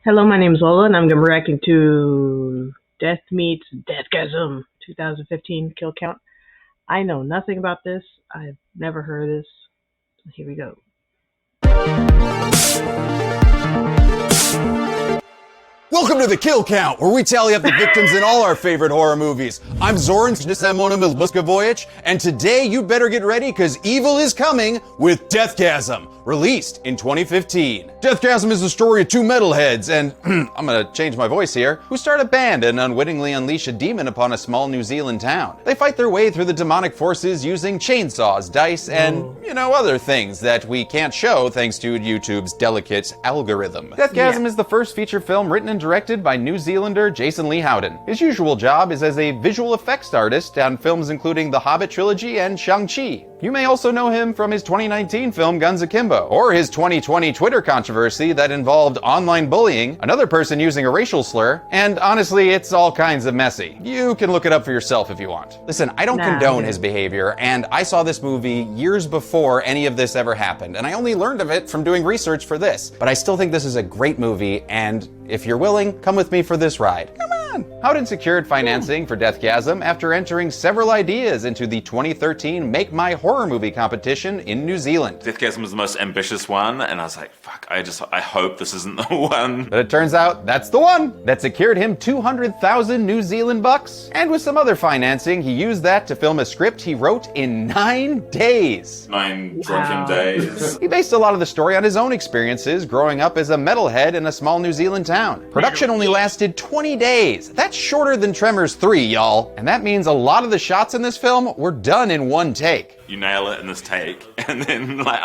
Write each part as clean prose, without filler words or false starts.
Hello, my name is Lola, and I'm going to be reacting to Death Meets Deathgasm 2015 kill count. I know nothing about this. I've never heard of this. So here we go. Welcome to the Kill Count, where we tally up the victims in all our favorite horror movies. I'm Zoran Milbuskovoich, and today you better get ready because evil is coming with Deathgasm, released in 2015. Deathgasm is the story of two metalheads, and I'm gonna change my voice here, who start a band and unwittingly unleash a demon upon a small New Zealand town. They fight their way through the demonic forces using chainsaws, dice, and, other things that we can't show thanks to YouTube's delicate algorithm. Deathgasm is the first feature film written and directed by New Zealander Jason Lee Howden. His usual job is as a visual effects artist on films including The Hobbit trilogy and Shang-Chi. You may also know him from his 2019 film Guns Akimbo, or his 2020 Twitter controversy that involved online bullying, another person using a racial slur, and honestly, it's all kinds of messy. You can look it up for yourself if you want. Listen, I don't condone his behavior, and I saw this movie years before any of this ever happened, and I only learned of it from doing research for this. But I still think this is a great movie, and if you're willing, come with me for this ride. Come on! Howden secured financing for Deathgasm after entering several ideas into the 2013 Make My Horror Movie competition in New Zealand. Deathgasm was the most ambitious one, and I was like, fuck, I hope this isn't the one. But it turns out that's the one that secured him 200,000 New Zealand bucks. And with some other financing, he used that to film a script he wrote in 9 days. 9 drunken days. He based a lot of the story on his own experiences growing up as a metalhead in a small New Zealand town. Production only lasted 20 days. That's shorter than Tremors 3, y'all. And that means a lot of the shots in this film were done in one take. You nail it in this take, and then like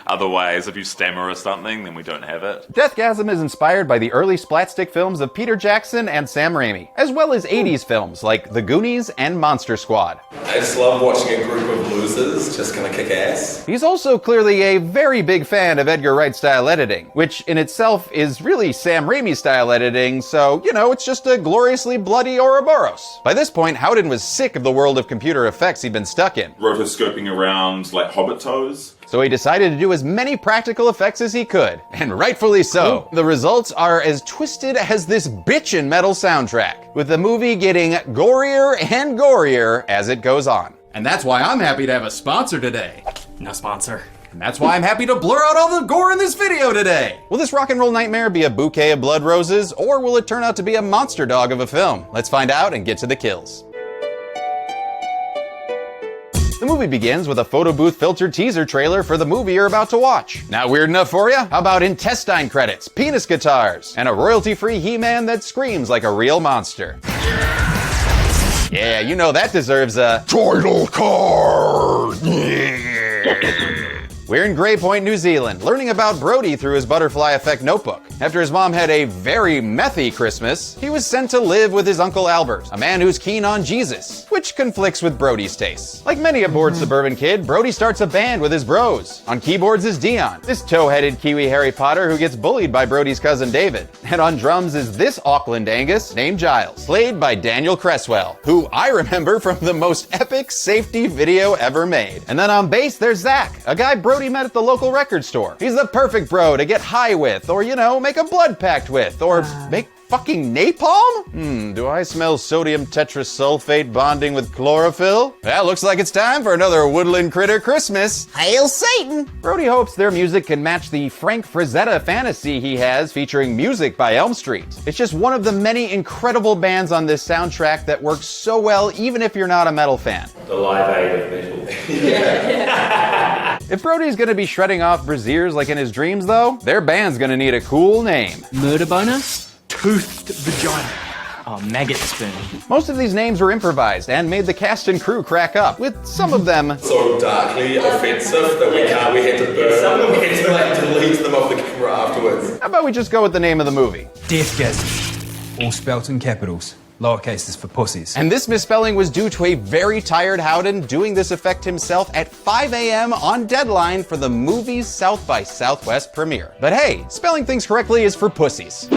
otherwise, if you stammer or something, then we don't have it. Deathgasm is inspired by the early splatstick films of Peter Jackson and Sam Raimi, as well as 80s films like The Goonies and Monster Squad. I just love watching a group of losers just kind of kick ass. He's also clearly a very big fan of Edgar Wright style editing, which in itself is really Sam Raimi style editing, so, it's just a gloriously bloody Ouroboros. By this point, Howden was sick of the world of computer effects he'd been stuck in. Rotoscoping around like hobbit toes. So he decided to do as many practical effects as he could, and rightfully so. The results are as twisted as this bitchin' metal soundtrack, with the movie getting gorier and gorier as it goes on. And that's why I'm happy to have a sponsor today. No sponsor. And that's why I'm happy to blur out all the gore in this video today. Will this rock and roll nightmare be a bouquet of blood roses, or will it turn out to be a monster dog of a film? Let's find out and get to the kills. The movie begins with a photo booth filtered teaser trailer for the movie you're about to watch. Not weird enough for you? How about intestine credits, penis guitars, and a royalty-free He-Man that screams like a real monster? Yeah, that deserves a title card. We're in Grey Point, New Zealand, learning about Brody through his butterfly effect notebook. After his mom had a very methy Christmas, he was sent to live with his Uncle Albert, a man who's keen on Jesus, which conflicts with Brody's tastes. Like many a bored suburban kid, Brody starts a band with his bros. On keyboards is Dion, this tow-headed Kiwi Harry Potter who gets bullied by Brody's cousin David. And on drums is this Auckland Angus named Giles, played by Daniel Cresswell, who I remember from the most epic safety video ever made. And then on bass, there's Zach, a guy Brody met at the local record store. He's the perfect bro to get high with, or make a blood pact with, or make fucking napalm? Do I smell sodium tetrasulfate bonding with chlorophyll? Well, looks like it's time for another woodland critter Christmas. Hail Satan! Brody hopes their music can match the Frank Frazetta fantasy he has featuring music by Elm Street. It's just one of the many incredible bands on this soundtrack that works so well even if you're not a metal fan. The Live Aid of metal. If Brody's gonna be shredding off braziers like in his dreams though, their band's gonna need a cool name. Murder boner? Toothed vagina. Oh, maggot spoon. Most of these names were improvised and made the cast and crew crack up, with some of them so darkly offensive that we had to burn. We had to delete them off the camera afterwards. How about we just go with the name of the movie? Deathgasm. All spelt in capitals. Lowercase is for pussies. And this misspelling was due to a very tired Howden doing this effect himself at 5 a.m. on deadline for the movie's South by Southwest premiere. But hey, spelling things correctly is for pussies.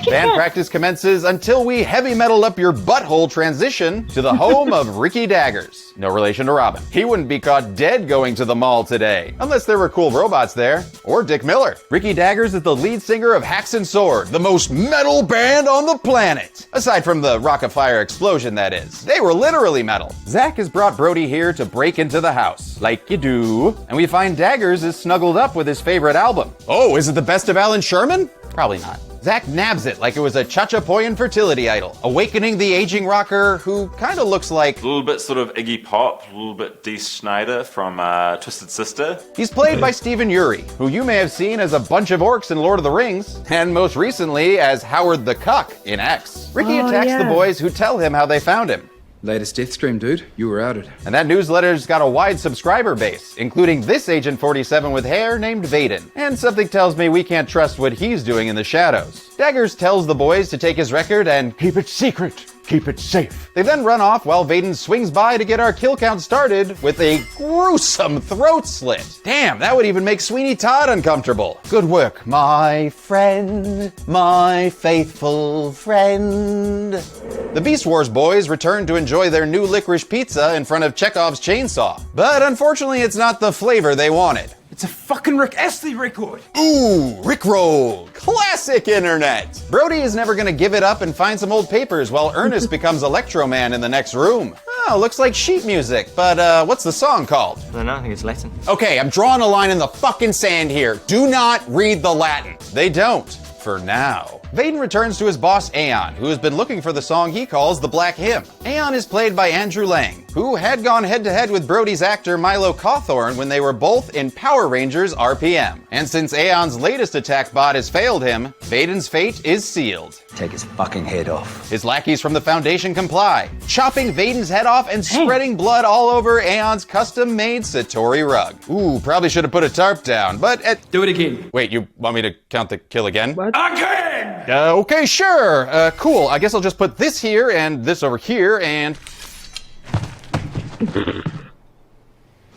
Band practice commences until we heavy metal up your butthole transition to the home of Ricky Daggers. No relation to Robin. He wouldn't be caught dead going to the mall today, unless there were cool robots there. Or Dick Miller. Ricky Daggers is the lead singer of Hacks and Sword, the most metal band on the planet. Aside from the Rock of Fire explosion, that is. They were literally metal. Zach has brought Brody here to break into the house, like you do, and we find Daggers is snuggled up with his favorite album. Oh, is it the best of Alan Sherman? Probably not. Zach nabs it like it was a Chachapoyan fertility idol, awakening the aging rocker who kind of looks like... A little bit sort of Iggy Pop, a little bit Dee Schneider from Twisted Sister. He's played by Stephen Uri, who you may have seen as a bunch of orcs in Lord of the Rings, and most recently as Howard the Cuck in X. Ricky attacks the boys who tell him how they found him. Latest death stream, dude. You were outed. And that newsletter's got a wide subscriber base, including this Agent 47 with hair named Vaden. And something tells me we can't trust what he's doing in the shadows. Daggers tells the boys to take his record and keep it secret. Keep it safe. They then run off while Vaden swings by to get our kill count started with a gruesome throat slit. Damn, that would even make Sweeney Todd uncomfortable. Good work, my friend, my faithful friend. The Beast Wars boys return to enjoy their new licorice pizza in front of Chekhov's chainsaw. But unfortunately, it's not the flavor they wanted. It's a fucking Rick Astley record. Ooh, Rickroll. Classic internet. Brody is never gonna give it up and find some old papers while Ernest becomes Electro Man in the next room. Oh, looks like sheet music, but what's the song called? I don't know, I think it's Latin. Okay, I'm drawing a line in the fucking sand here. Do not read the Latin. They don't. For now. Vaden returns to his boss Aeon, who has been looking for the song he calls the Black Hymn. Aeon is played by Andrew Lang, who had gone head-to-head with Brody's actor Milo Cawthorn when they were both in Power Rangers RPM. And since Aeon's latest attack bot has failed him, Vaden's fate is sealed. Take his fucking head off. His lackeys from the Foundation comply, chopping Vaden's head off and spreading blood all over Aeon's custom-made Satori rug. Ooh, probably should have put a tarp down, but Do it again. Wait, you want me to count the kill again? What? Again! Okay, sure. Cool. I guess I'll just put this here and this over here and...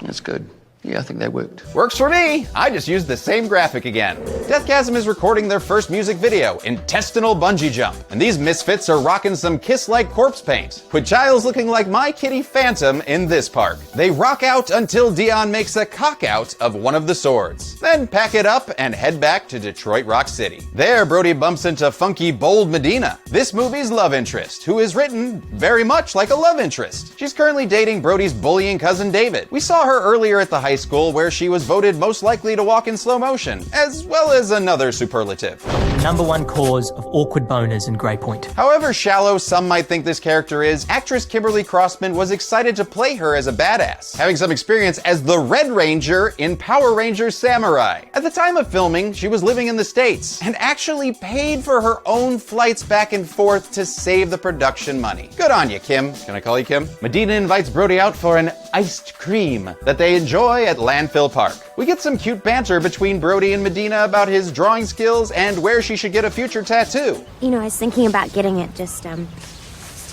That's good. Yeah, I think they worked. Works for me! I just used the same graphic again. Deathgasm is recording their first music video, Intestinal Bungee Jump, and these misfits are rocking some Kiss-like corpse paint, with Giles looking like my kitty Phantom in this park. They rock out until Dion makes a cock-out of one of the swords, then pack it up and head back to Detroit Rock City. There, Brody bumps into funky, bold Medina, this movie's love interest, who is written very much like a love interest. She's currently dating Brody's bullying cousin David. We saw her earlier at the high school where she was voted most likely to walk in slow motion, as well as another superlative. #1 cause of awkward boners in Grey Point. However shallow some might think this character is, actress Kimberly Crossman was excited to play her as a badass, having some experience as the Red Ranger in Power Rangers Samurai. At the time of filming, she was living in the States and actually paid for her own flights back and forth to save the production money. Good on you, Kim. Can I call you Kim? Medina invites Brody out for an iced cream that they enjoy at Landfill Park. We get some cute banter between Brody and Medina about his drawing skills and where she should get a future tattoo. You know, I was thinking about getting it just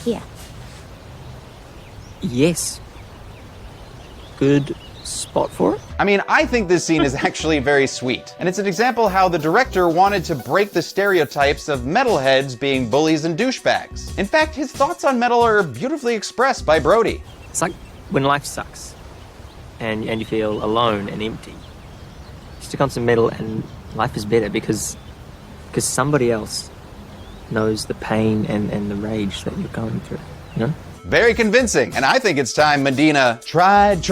here. Yes. Good spot for it. I mean, I think this scene is actually very sweet, and it's an example how the director wanted to break the stereotypes of metalheads being bullies and douchebags. In fact, his thoughts on metal are beautifully expressed by Brody. It's like when life sucks and you feel alone and empty. Stick on some metal and life is better because somebody else knows the pain and the rage that you're going through, you know? Very convincing, and I think it's time Medina tried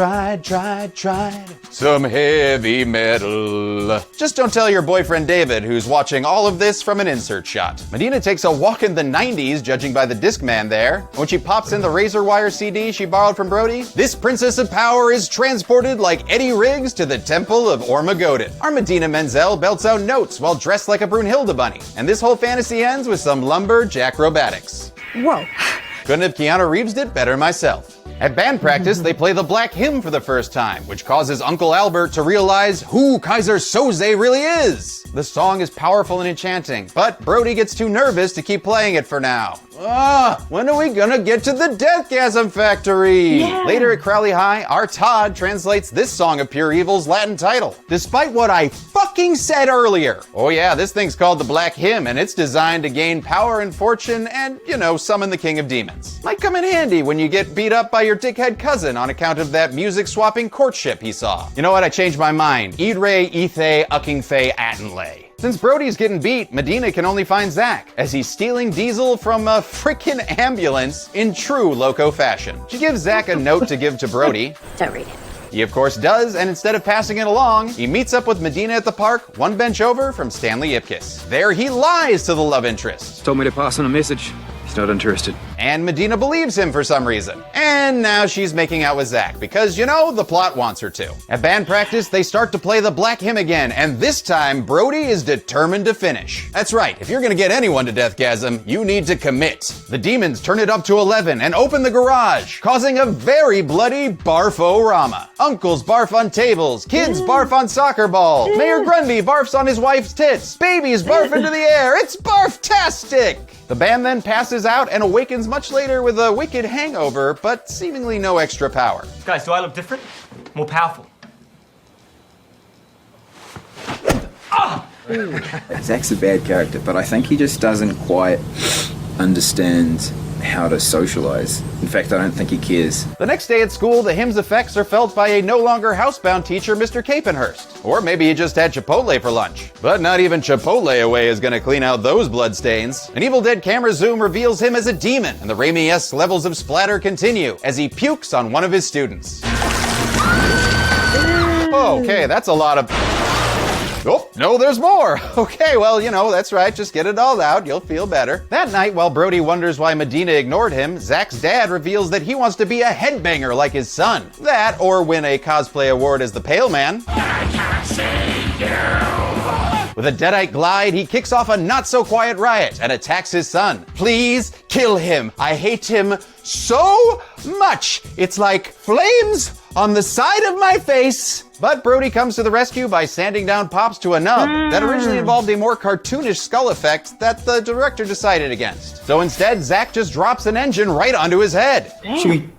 some heavy metal. Just don't tell your boyfriend David, who's watching all of this from an insert shot. Medina takes a walk in the 90s, judging by the Discman there. When she pops in the razor wire CD she borrowed from Brody, this Princess of Power is transported like Eddie Riggs to the Temple of Ormagodin. Our Medina Menzel belts out notes while dressed like a Brunhilde bunny, and this whole fantasy ends with some lumberjack acrobatics. Whoa. Couldn't have Keanu Reeves it better myself. At band practice, they play the Black Hymn for the first time, which causes Uncle Albert to realize who Kaiser Soze really is. The song is powerful and enchanting, but Brody gets too nervous to keep playing it for now. When are we gonna get to the Deathgasm Factory? Yeah. Later at Crowley High, our Todd translates this song of Pure Evil's Latin title, despite what I fucking said earlier. Oh yeah, this thing's called the Black Hymn, and it's designed to gain power and fortune and, summon the King of Demons. Might come in handy when you get beat up by your dickhead cousin on account of that music-swapping courtship he saw. You know what? I changed my mind. Idre, Ithe, Uckingfe, Attenley. Since Brody's getting beat, Medina can only find Zach, as he's stealing diesel from a frickin' ambulance in true Loco fashion. She gives Zach a note to give to Brody. Don't read it. He of course does, and instead of passing it along, he meets up with Medina at the park, one bench over from Stanley Ipkiss. There he lies to the love interest. Told me to pass on a message. He's not interested. And Medina believes him for some reason. And now she's making out with Zach because, the plot wants her to. At band practice, they start to play the Black Hymn again, and this time, Brody is determined to finish. That's right, if you're gonna get anyone to Deathgasm, you need to commit. The demons turn it up to 11 and open the garage, causing a very bloody barfo-rama. Uncles barf on tables, kids barf on soccer balls, Mayor Grundy barfs on his wife's tits, babies barf into the air, it's barf-tastic! The band then passes out and awakens much later with a wicked hangover, but seemingly no extra power. Guys, do I look different? More powerful? Zach's a bad character, but I think he just doesn't quite understand how to socialize. In fact, I don't think he cares. The next day at school, the hymn's effects are felt by a no longer housebound teacher, Mr. Capenhurst. Or maybe he just had Chipotle for lunch. But not even Chipotle away is gonna clean out those bloodstains. An Evil Dead camera zoom reveals him as a demon, and the Raimi-esque levels of splatter continue as he pukes on one of his students. Okay, that's a lot of... Oh, no, there's more. Okay, well, that's right. Just get it all out. You'll feel better. That night, while Brody wonders why Medina ignored him, Zach's dad reveals that he wants to be a headbanger like his son. That, or win a cosplay award as the Pale Man. I can't see you. With a deadite glide, he kicks off a not-so-quiet riot and attacks his son. Please kill him. I hate him so much. It's like flames on the side of my face. But Brody comes to the rescue by sanding down Pops to a nub that originally involved a more cartoonish skull effect that the director decided against. So instead, Zach just drops an engine right onto his head. Should we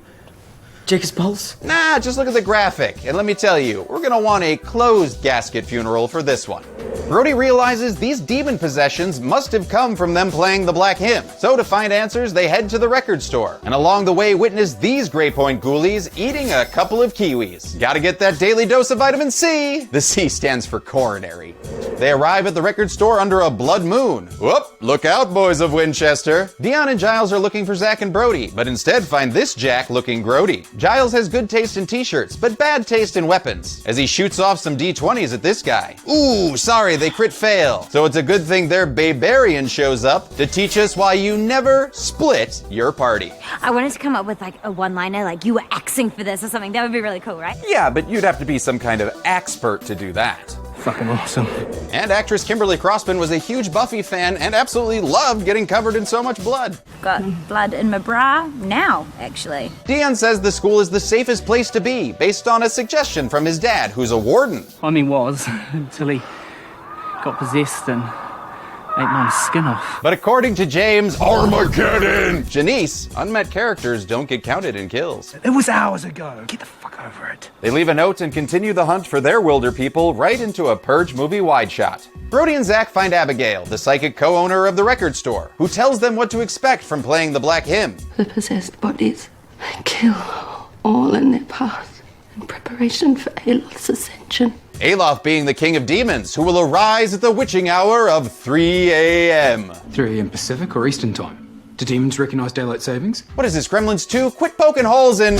check his pulse? Nah, just look at the graphic. And let me tell you, we're gonna want a closed gasket funeral for this one. Brody realizes these demon possessions must have come from them playing the Black Hymn. So to find answers, they head to the record store. And along the way, witness these Grey Point ghoulies eating a couple of kiwis. Gotta get that daily dose of vitamin C. The C stands for coronary. They arrive at the record store under a blood moon. Whoop, look out, boys of Winchester. Dion and Giles are looking for Zach and Brody, but instead find this Jack looking grody. Giles has good taste in t-shirts, but bad taste in weapons, as he shoots off some D20s at this guy. Ooh, sorry, they crit fail. So it's a good thing their Barbarian shows up to teach us why you never split your party. I wanted to come up with like a one-liner, like you were axing for this or something. That would be really cool, right? Yeah, but you'd have to be some kind of expert to do that. Fucking awesome. And actress Kimberly Crossman was a huge Buffy fan and absolutely loved getting covered in so much blood. Got blood in my bra now, actually. Dion says the school is the safest place to be, based on a suggestion from his dad, who's a warden. I mean, was, until he got possessed and ate Mum's skin off. But according to James Armageddon Janice, unmet characters don't get counted in kills. It was hours ago. Get the fuck over it. They leave a note and continue the hunt for their wilder people right into a Purge movie wide shot. Brody and Zach find Abigail, the psychic co-owner of the record store, who tells them what to expect from playing the Black Hymn. The possessed bodies kill all in their path in preparation for Aloth's ascension. Aloth being the king of demons, who will arise at the witching hour of 3 a.m. 3 a.m. Pacific or Eastern Time? Do demons recognize daylight savings? What is this, Gremlins 2? Quit poking holes in...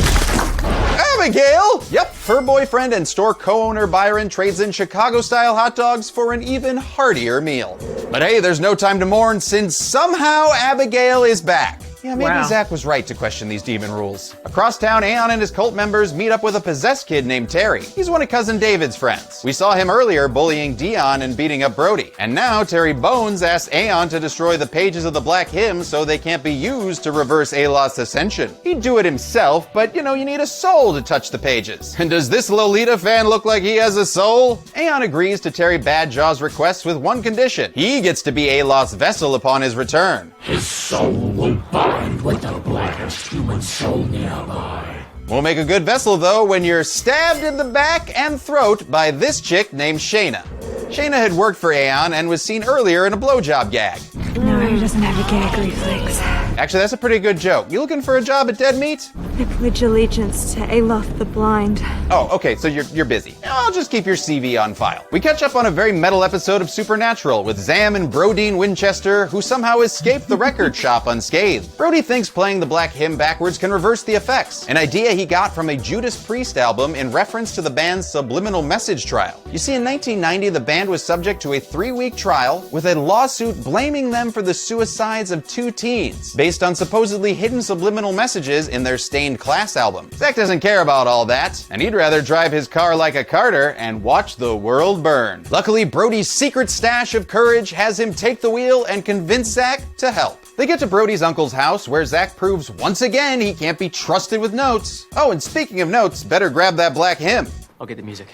Abigail! Yep, her boyfriend and store co-owner Byron trades in Chicago-style hot dogs for an even heartier meal. But hey, there's no time to mourn since somehow Abigail is back. Yeah, maybe Wow. Zach was right to question these demon rules. Across town, Aeon and his cult members meet up with a possessed kid named Terry. He's one of Cousin David's friends. We saw him earlier bullying Dion and beating up Brody. And now Terry Bones asks Aeon to destroy the pages of the Black Hymn so they can't be used to reverse Aloth's ascension. He'd do it himself, but you need a soul to touch the pages. And does this Lolita fan look like he has a soul? Aeon agrees to Terry Badjaw's request with one condition. He gets to be Aloth's vessel upon his return. His soul will bind with the blackest human soul nearby. Won't make a good vessel, though, when you're stabbed in the back and throat by this chick named Shayna. Shayna had worked for Aeon and was seen earlier in a blowjob gag. No, he doesn't have a gag reflex. Actually, that's a pretty good joke. You looking for a job at Dead Meat? I pledge allegiance to Aloth the Blind. Oh, okay, so you're busy. I'll just keep your CV on file. We catch up on a very metal episode of Supernatural with Zam and Brodeen Winchester, who somehow escaped the record shop unscathed. Brody thinks playing the Black Hymn backwards can reverse the effects, an idea he got from a Judas Priest album in reference to the band's Subliminal Message trial. You see, in 1990, the band was subject to a 3-week trial with a lawsuit blaming them for the suicides of 2 teens, based on supposedly hidden subliminal messages in their Stained Class album. Zach doesn't care about all that, and he'd rather drive his car like a Carter and watch the world burn. Luckily, Brody's secret stash of courage has him take the wheel and convince Zach to help. They get to Brody's uncle's house, where Zach proves once again he can't be trusted with notes. Oh, and speaking of notes, better grab that Black Hymn. I'll get the music.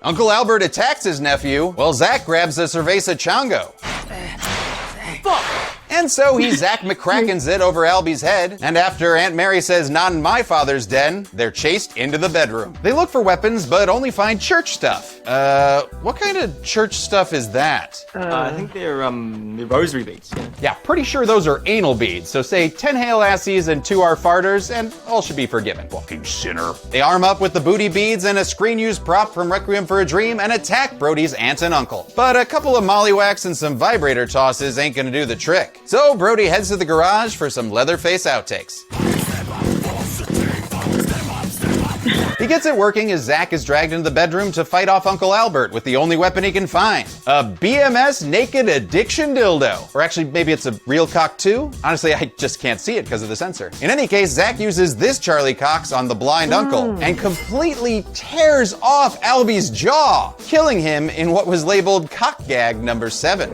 Uncle Albert attacks his nephew, while Zach grabs a Cerveza Chongo. And so he Zach McCrackens it over Albie's head, and after Aunt Mary says, "Not in my father's den," they're chased into the bedroom. They look for weapons, but only find church stuff. What kind of church stuff is that? I think they're rosary beads. Yeah, pretty sure those are anal beads, so say 10 Hail Assies and 2 Our Farters, and all should be forgiven. Fucking sinner. They arm up with the booty beads and a screen-used prop from Requiem for a Dream and attack Brody's aunt and uncle. But a couple of mollywhacks and some vibrator tosses ain't gonna do the trick. So Brody heads to the garage for some Leatherface outtakes. He gets it working as Zach is dragged into the bedroom to fight off Uncle Albert with the only weapon he can find. A BMS Naked Addiction Dildo. Or actually, maybe it's a real cock too? Honestly, I just can't see it because of the sensor. In any case, Zach uses this Charlie Cox on the blind uncle and completely tears off Albie's jaw, killing him in what was labeled cock gag number 7.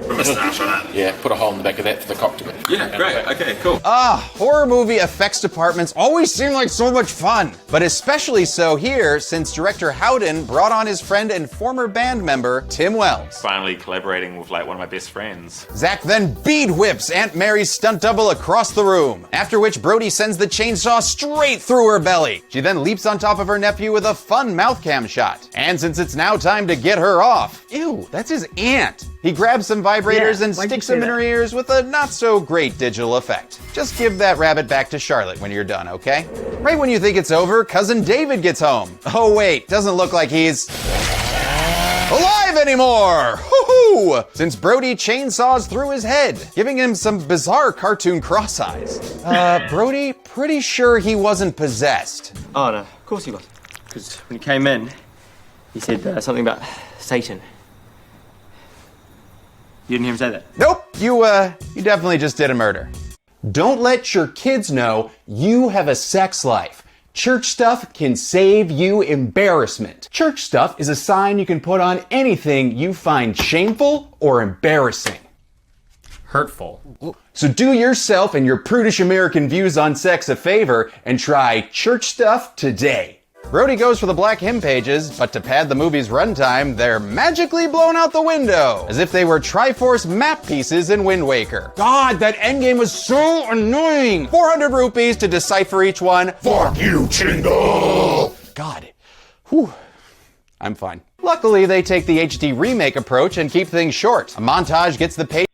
Yeah, put a hole in the back of that for the cock to go. Yeah, great. Okay, cool. Horror movie effects departments always seem like so much fun, but especially so here since director Howden brought on his friend and former band member Tim Wells. Finally collaborating with like one of my best friends. Zach then bead whips Aunt Mary's stunt double across the room, after which Brody sends the chainsaw straight through her belly. She then leaps on top of her nephew with a fun mouth cam shot. And since it's now time to get her off, ew, that's his aunt. He grabs some vibrators and sticks them in her ears with a not so great digital effect. Just give that rabbit back to Charlotte when you're done, okay? Right when you think it's over, Cousin David gets home. Oh wait, doesn't look like he's alive anymore! Hoo-hoo! Since Brody chainsaws through his head, giving him some bizarre cartoon cross eyes. Brody, pretty sure he wasn't possessed. Oh no, of course he was. Because when he came in, he said something about Satan. You didn't hear him say that? Nope, you definitely just did a murder. Don't let your kids know you have a sex life. Church stuff can save you embarrassment. Church stuff is a sign you can put on anything you find shameful or embarrassing. Hurtful. So do yourself and your prudish American views on sex a favor and try church stuff today. Brody goes for the Black Hymn pages, but to pad the movie's runtime, they're magically blown out the window, as if they were Triforce map pieces in Wind Waker. God, that endgame was so annoying! 400 rupees to decipher each one. Fuck you, Chingle! God. Whew. I'm fine. Luckily, they take the HD remake approach and keep things short. A montage gets the page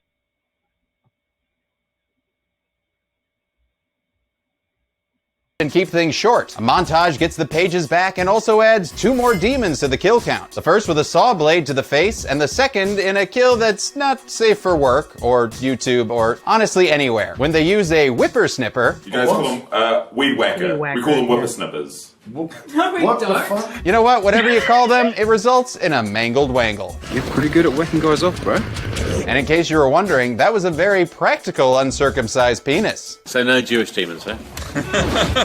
and keep things short. A montage gets the pages back and also adds 2 more demons to the kill count. The first with a saw blade to the face, and the second in a kill that's not safe for work, or YouTube, or honestly anywhere. When they use a whippersnipper. You guys call them weed whacker. We call them whippersnippers. No, we don't. You know what? Whatever you call them, it results in a mangled wangle. You're pretty good at whacking guys off, bro. And in case you were wondering, that was a very practical uncircumcised penis. So no Jewish demons, eh?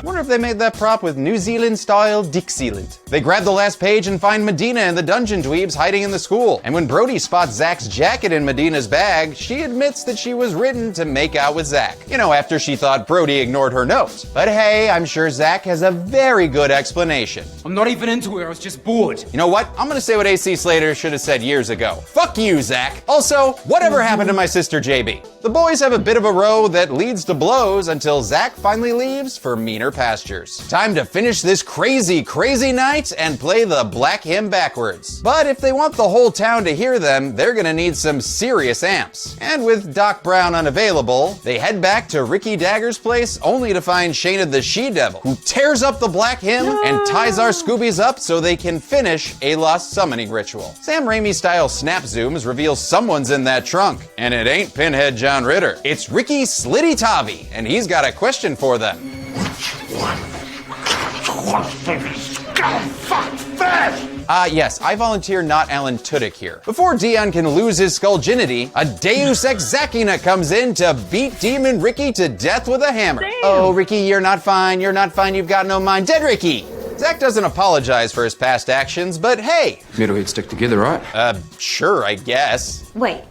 Wonder if they made that prop with New Zealand-style Dixieland. They grab the last page and find Medina and the dungeon dweebs hiding in the school. And when Brody spots Zach's jacket in Medina's bag, she admits that she was written to make out with Zach. You know, after she thought Brody ignored her note. But hey, I'm sure Zach has a very good explanation. I'm not even into it, I was just bored. You know what? I'm gonna say what AC Slater should have said years ago. Fuck you, Zach. Also, whatever happened to my sister JB? The boys have a bit of a row that leads to blows until Zach finally leaves for meaner pastures. Time to finish this crazy, crazy night and play the Black Hymn backwards. But if they want the whole town to hear them, they're gonna need some serious amps. And with Doc Brown unavailable, they head back to Ricky Dagger's place only to find Shayna the She-Devil, who tears up the Black Hymn and ties our Scoobies up so they can finish a lost summoning ritual. Sam Raimi-style snap zooms reveal someone's in that trunk, and it ain't Pinhead John Ritter. It's Ricky Slitty Tavi, and he's got a question for them. Yes, I volunteer not Alan Tudyk here. Before Dion can lose his Skullginity, a Deus Ex Machina comes in to beat Demon Ricky to death with a hammer. Damn. Oh, Ricky, you're not fine, you've got no mind. Dead Ricky! Zach doesn't apologize for his past actions, but hey. Metalheads stick together, right? Sure, I guess. Wait,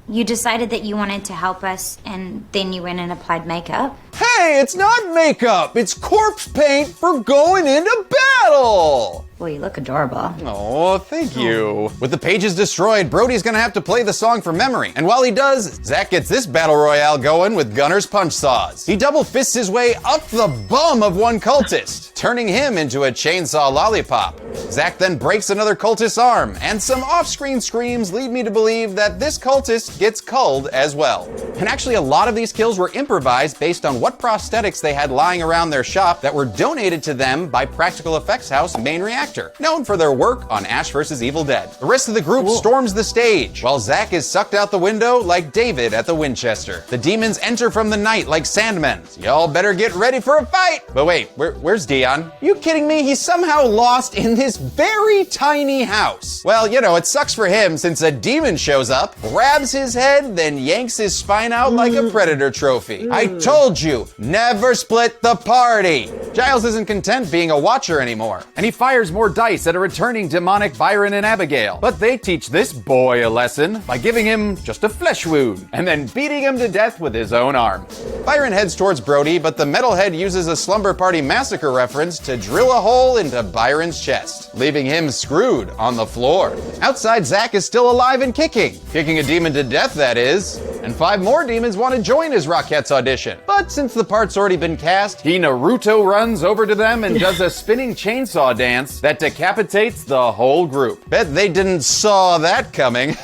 you decided that you wanted to help us and then you went and applied makeup? Hey, it's not makeup, it's corpse paint for going into battle! Well, you look adorable. Oh, thank you. With the pages destroyed, Brody's gonna have to play the song from memory. And while he does, Zach gets this battle royale going with Gunner's punch saws. He double fists his way up the bum of one cultist, turning him into a chainsaw lollipop. Zach then breaks another cultist's arm, and some off-screen screams lead me to believe that this cultist gets culled as well. And actually, a lot of these kills were improvised based on what prosthetics they had lying around their shop that were donated to them by Practical Effects House Main Reactor, known for their work on Ash vs. Evil Dead. The rest of the group storms the stage, while Zach is sucked out the window like David at the Winchester. The demons enter from the night like Sandmen. Y'all better get ready for a fight! But wait, where's Dion? You kidding me? He's somehow lost in this very tiny house. Well, you know, it sucks for him since a demon shows up, grabs his head, then yanks his spine out like a Predator trophy. I told you, never split the party! Giles isn't content being a watcher anymore, and he fires more dice at a returning demonic Byron and Abigail. But they teach this boy a lesson by giving him just a flesh wound, and then beating him to death with his own arm. Byron heads towards Brody, but the metalhead uses a Slumber Party Massacre reference to drill a hole into Byron's chest, leaving him screwed on the floor. Outside, Zach is still alive and kicking a demon to death, that is. And 5 more demons want to join his Rockettes audition. But since the part's already been cast, he Naruto runs over to them and does a spinning chainsaw dance that decapitates the whole group. Bet they didn't saw that coming.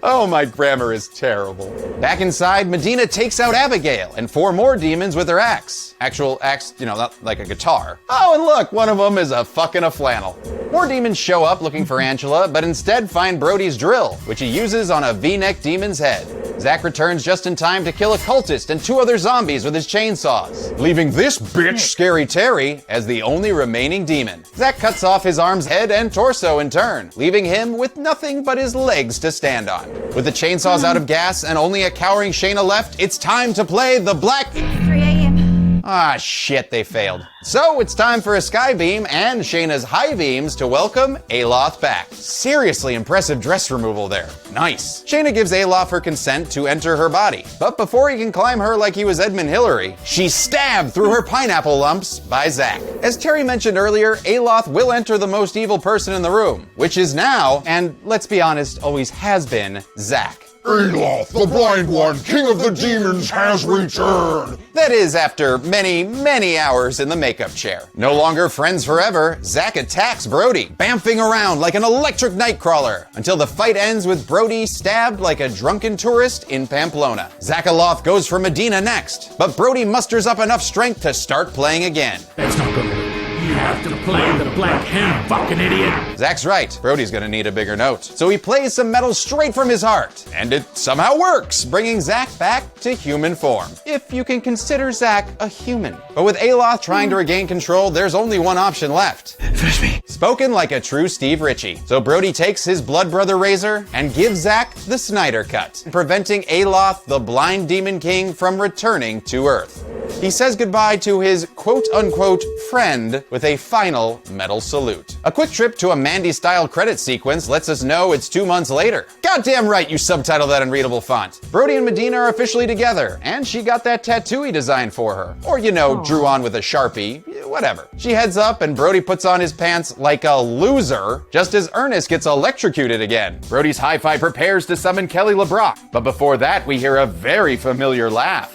Oh, my grammar is terrible. Back inside, Medina takes out Abigail and 4 more demons with her axe. Actual axe, you know, not like a guitar. Oh, and look, one of them is a fucking flannel. More demons show up looking for Angela, but instead find Brody's drill, which he uses on a V-neck demon's head. Zach returns just in time to kill a cultist and 2 other zombies with his chainsaws, leaving this bitch, Scary Terry, as the only remaining demon. Zach cuts off his arm's head and torso in turn, leaving him with nothing but his legs to stand on. With the chainsaws out of gas and only a cowering Shayna left, it's time to play the Black... 3 a.m. Ah, shit, they failed. So it's time for a Skybeam and Shayna's high beams to welcome Aloth back. Seriously impressive dress removal there. Nice. Shayna gives Aloth her consent to enter her body. But before he can climb her like he was Edmund Hillary, she's stabbed through her pineapple lumps by Zach. As Terry mentioned earlier, Aloth will enter the most evil person in the room, which is now, and let's be honest, always has been, Zach. Aloth, the Blind One, King of the Demons, has returned! That is, after many, many hours in the makeup chair. No longer friends forever, Zach attacks Brody, bamfing around like an electric nightcrawler, until the fight ends with Brody stabbed like a drunken tourist in Pamplona. Zach Aloth goes for Medina next, but Brody musters up enough strength to start playing again. That's not gonna work. You have to play the black hand, fucking idiot. Zach's right. Brody's gonna need a bigger note. So he plays some metal straight from his heart. And it somehow works, bringing Zach back to human form. If you can consider Zach a human. But with Aloth trying to regain control, there's only one option left. Finish me. Spoken like a true Steve Ritchie. So Brody takes his blood brother razor and gives Zach the Snyder cut, preventing Aloth, the blind demon king, from returning to Earth. He says goodbye to his quote-unquote friend with a final metal salute. A quick trip to a Mandy-style credit sequence lets us know it's 2 months later. Goddamn right you subtitled that in readable font. Brody and Medina are officially together, and she got that tattoo he designed for her. Or, you know, drew on with a Sharpie. Whatever. She heads up and Brody puts on his pants like a loser, just as Ernest gets electrocuted again. Brody's hi-fi prepares to summon Kelly LeBrock, but before that we hear a very familiar laugh.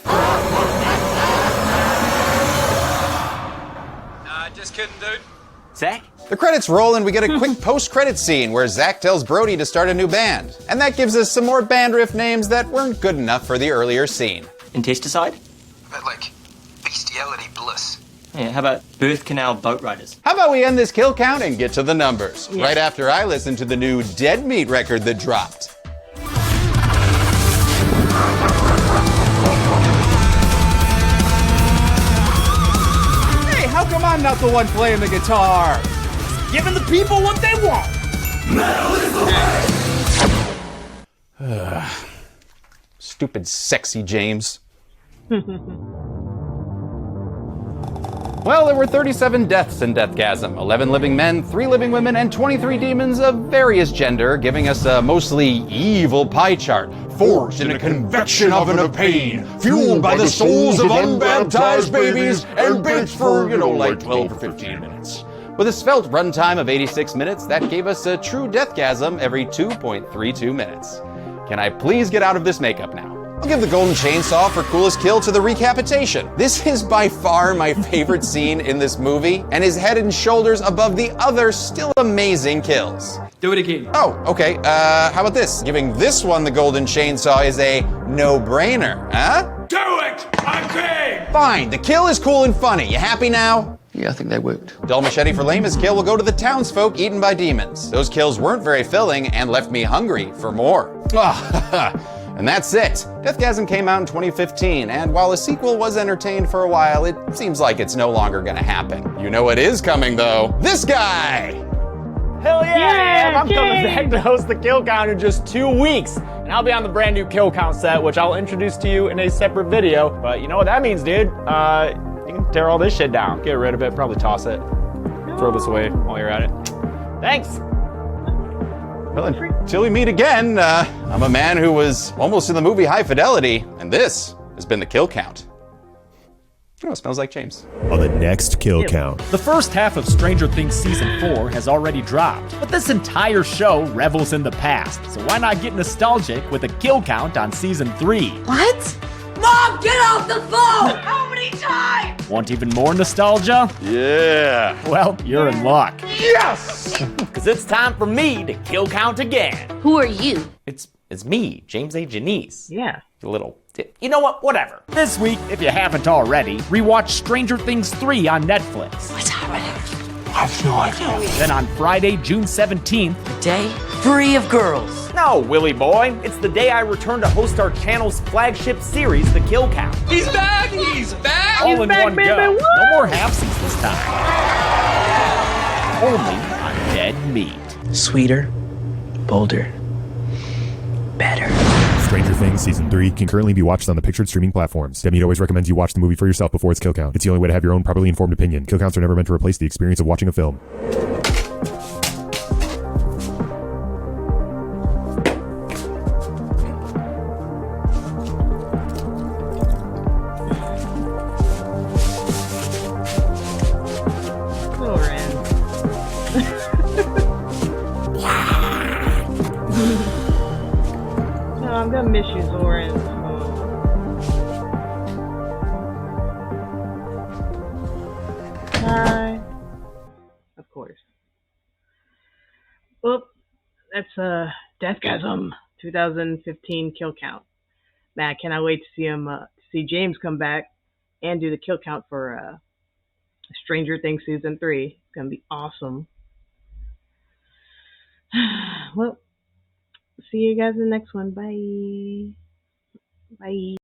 Just kidding, dude. Zach? The credits roll and we get a quick post-credit scene where Zach tells Brody to start a new band. And that gives us some more band riff names that weren't good enough for the earlier scene. Intesticide? But like, bestiality bliss. Yeah, how about Birth Canal Boat Riders? How about we end this kill count and get to the numbers? Yeah. Right after I listen to the new Dead Meat record that dropped. How come I'm not the one playing the guitar? Giving the people what they want. Metal is the way. Stupid sexy James. Well, there were 37 deaths in Deathgasm, 11 living men, 3 living women, and 23 demons of various gender, giving us a mostly evil pie chart. Forged in a convection oven of pain, fueled by the souls of unbaptized babies, and baked for, like 12 or 15 minutes. With a svelte runtime of 86 minutes, that gave us a true Deathgasm every 2.32 minutes. Can I please get out of this makeup now? I'll give the golden chainsaw for coolest kill to the recapitation. This is by far my favorite scene in this movie, and is head and shoulders above the other still amazing kills. Do it again. Oh, okay. How about this? Giving this one the golden chainsaw is a no-brainer, huh? Do it! I'm king! Fine, the kill is cool and funny. You happy now? Yeah, I think they worked. Dull Machete for lamest kill will go to the townsfolk eaten by demons. Those kills weren't very filling and left me hungry for more. And that's it. Deathgasm came out in 2015, and while a sequel was entertained for a while, it seems like it's no longer gonna happen. You know what is coming, though? This guy! Hell yeah, I'm coming back to host the Kill Count in just 2 weeks. And I'll be on the brand new Kill Count set, which I'll introduce to you in a separate video. But you know what that means, dude? You can tear all this shit down. Get rid of it, probably toss it. Throw this away while you're at it. Thanks! Well, until we meet again, I'm a man who was almost in the movie High Fidelity, and this has been the Kill Count. Oh, it smells like James. On the next Kill Count. The first half of Stranger Things Season 4 has already dropped, but this entire show revels in the past, so why not get nostalgic with a Kill Count on Season 3? What? Mom, get off the phone! How many times? Want even more nostalgia? Yeah. Well, you're in luck. Yes! Because it's time for me to Kill Count again. Who are you? It's me, James A. Janice. Yeah. The little tip. You know what? Whatever. This week, if you haven't already, rewatch Stranger Things 3 on Netflix. What's happening? I have no idea. Then on Friday, June 17th, A day free of girls. No, Willie boy. It's the day I return to host our channel's flagship series, The Kill Count. He's back! He's back! all in one go. No more halfsies this time. Only on Dead Meat. Sweeter, bolder, better. Stranger Things Season 3 can currently be watched on the pictured streaming platforms. Dead Meat always recommends you watch the movie for yourself before its kill count. It's the only way to have your own properly informed opinion. Kill counts are never meant to replace the experience of watching a film. I'm gonna miss you, Zoran. Hi. Of course. Well, that's Deathgasm 2015 kill count. Man, I cannot wait to see him, see James come back and do the kill count for Stranger Things season 3. It's gonna be awesome. Well, see you guys in the next one. Bye. Bye.